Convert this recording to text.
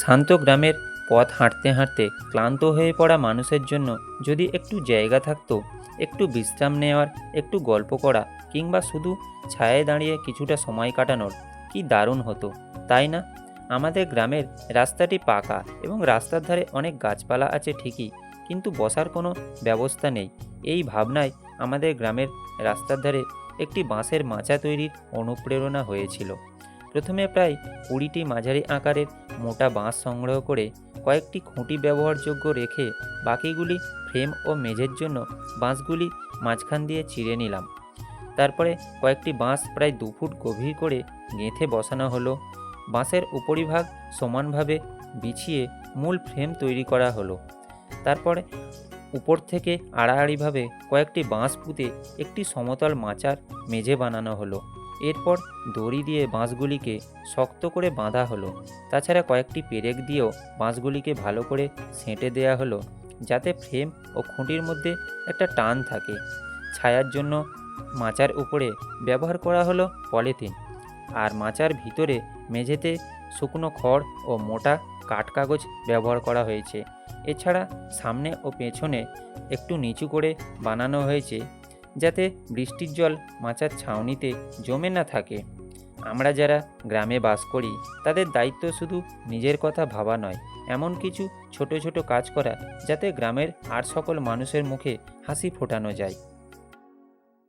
শান্ত গ্রামের পথ হাঁটতে হাঁটতে ক্লান্ত হয়ে পড়া মানুষের জন্য যদি একটু জায়গা থাকতো, একটু বিশ্রাম নেওয়ার, একটু গল্প করা কিংবা শুধু ছায়ায় দাঁড়িয়ে কিছুটা সময় কাটানোর, কি দারুণ হতো, তাই না? আমাদের গ্রামের রাস্তাটি পাকা এবং রাস্তার ধারে অনেক গাছপালা আছে ঠিকই, কিন্তু বসার কোনো ব্যবস্থা নেই। এই ভাবনায় আমাদের গ্রামের রাস্তার ধারে একটি বাঁশের মাচা তৈরির অনুপ্রেরণা হয়েছিল। প্রথমে প্রায় 20টি মাঝারি আকারের মোটা বাঁশ সংগ্রহ করে কয়েকটি খুঁটি ব্যবহারযোগ্য রেখে বাকিগুলি ফ্রেম ও মেঝের জন্য বাঁশগুলি মাঝখান দিয়ে চিরে নিলাম। তারপরে কয়েকটি বাঁশ প্রায় 2 ফুট গভীর করে গেঁথে বসানো হলো। বাঁশের উপরিভাগ সমানভাবে বিছিয়ে মূল ফ্রেম তৈরি করা হলো। তারপরে উপর থেকে আড়াআড়িভাবে কয়েকটি বাঁশ পুঁতে একটি সমতল মাচার মেঝে বানানো হলো। এরপর দড়ি দিয়ে বাঁশগুলিকে শক্ত করে বাঁধা হলো। তাছাড়া কয়েকটি পেরেক দিয়েও বাঁশগুলিকে ভালো করে সেঁটে দেওয়া হলো, যাতে ফ্রেম ও খুঁটির মধ্যে একটা টান থাকে। ছায়ার জন্য মাচার উপরে ব্যবহার করা হলো পলিথিন, আর মাচার ভিতরে মেঝেতে শুকনো খড় ও মোটা কাঠকাগজ ব্যবহার করা হয়েছে। এছাড়া সামনে ও পেছনে একটু নিচু করে বানানো হয়েছে, যাতে বৃষ্টির জল মাচার ছাউনিতে জমে না থাকে। আমরা যারা গ্রামে বাস করি তাদের দায়িত্ব শুধু নিজের কথা ভাবা নয়, এমন কিছু ছোট ছোট কাজ করা যাতে গ্রামের আর সকল মানুষের মুখে হাসি ফোটানো যায়।